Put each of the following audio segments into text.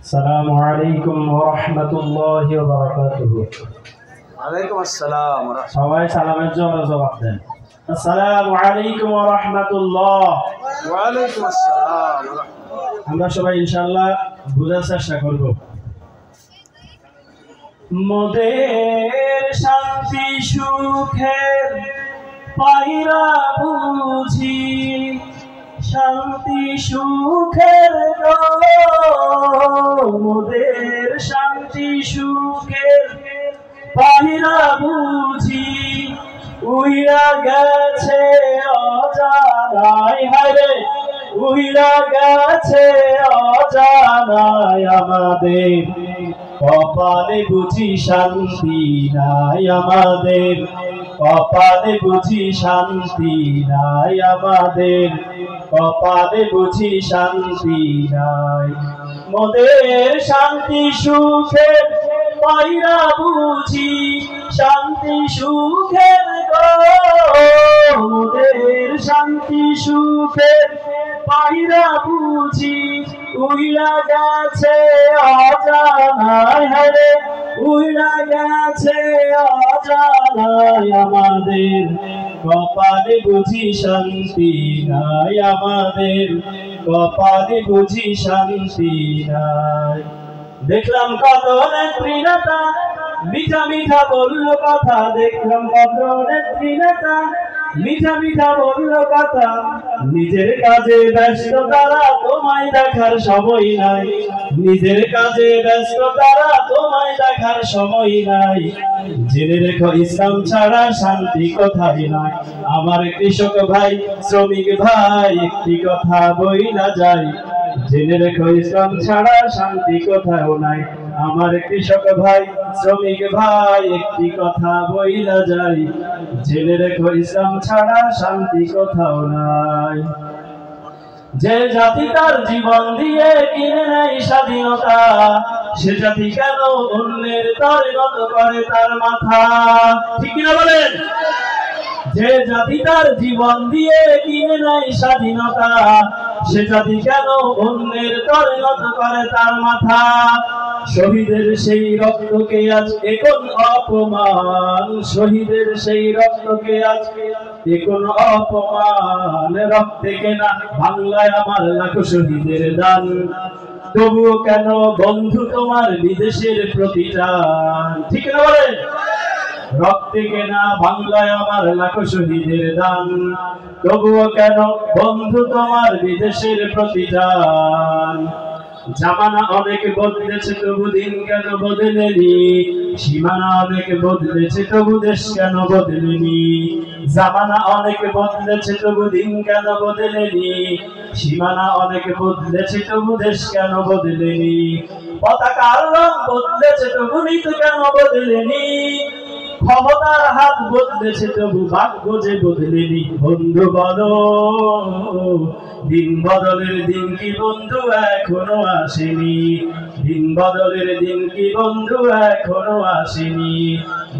আসসালামু আলাইকুম ওয়া রাহমাতুল্লাহি ওয়া বারাকাতুহু। ওয়ালাইকুম আসসালাম। সবাই সালামের জন্য জবাব দেন। আসসালামু আলাইকুম ওয়া রাহমাতুল্লাহ। ওয়ালাইকুম আসসালাম। আমরা সবাই ইনশাআল্লাহ বোঝার চেষ্টা করব। মোদের শান্তি সুখের পাইরা বুঝি, শান্তি সুখের মোদের শান্তি সুখের পাইরা বুঝি, উইরা গেছে অজানায়, হায়রে উইরা গেছে অজানায় আমাদের, কপালে বুঝি শান্তি নাই আমাদের, কপালে বুঝি শান্তি নাই আমাদের, কপালে বুঝি শান্তি নাই। মোদের শান্তি সুখের পাইরা বুঝি, শান্তি সুখের মোদের শান্তি সুখের পাইরা বুঝি, উইরা গেছে অজানায়, হায়রে উইরা গেছে অজানায় আমাদের, কপালে বুঝি শান্তি নাই আমাদের, কপালে বুঝি শান্তি নাই। দেখলাম কত নেত্রী নেতা মিঠা মিঠা বলল কথা, দেখলাম কত নেত্রী নেতা মিঠা মিঠা বলল কথা, নিজের কাজে ব্যস্ত তারা তোমায় দেখার সময় নাই, নিজের কাজে ব্যস্ত তারা তোমায় দেখার সময় নাই। জেনে রেখো ইসলাম ছাড়া শান্তি কোথায় নাই, আমার কৃষক ভাই শ্রমিক ভাই একটি কথা বইলা যায়, জেনে রেখো ইসলাম ছাড়া শান্তি কোথাও নাই, আমার কৃষক ভাই শ্রমিক ভাই একটি কথা বইলা যায়, জেনে রেখো ইসলাম ছাড়া শান্তি কোথাও নাই। যে জাতি তার জীবন দিয়ে কিনে নেয় স্বাধীনতা, সে জাতি কেন অন্যের তরে নত করে তার মাথা, ঠিক কিনা বলেন? যে জাতি তার জীবন দিয়ে কিনে নেয় স্বাধীনতা, সে জাতি কেন অন্যের তরে নত করে তার মাথা। শহীদের সেই রক্তকে আজ এখন অপমান, শহীদের সেই রক্তকে আজ এখন অপমান, রক্তে কেনা বাংলায় আমার লাখো শহীদের দান, তবুও কেন বন্ধু তোমার বিদেশের প্রতিটান, ঠিক না বলেন? রক্তে কেনা বাংলায় আমার লাখো শহীদের দান, তবুও কেন বন্ধু তোমার বিদেশের প্রতিদান। জামানা অনেক বদলেছে তবু দিন কেন বদলেনি, সীমানা অনেক বদলেছে তবু দেশ কেন বদলেনি, জামানা অনেক বদলেছে তবু দিন কেন বদলেনি, সীমানা অনেক বদলেছে তবু দেশ কেন বদলেনি, পতাকার রং বদলেছে তবু নীতি কেন বদলেনি, ক্ষমতার হাত বদলেছে তবু ভাগ্য যে বদলেনি। বন্ধু বলো দিন বদলের দিন কি বন্ধু এখনো আসেনি, দিন বদলের দিন কি বন্ধু এখনো আসেনি,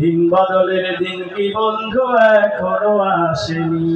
দিন বদলের দিন কি বন্ধু এখনো আসেনি।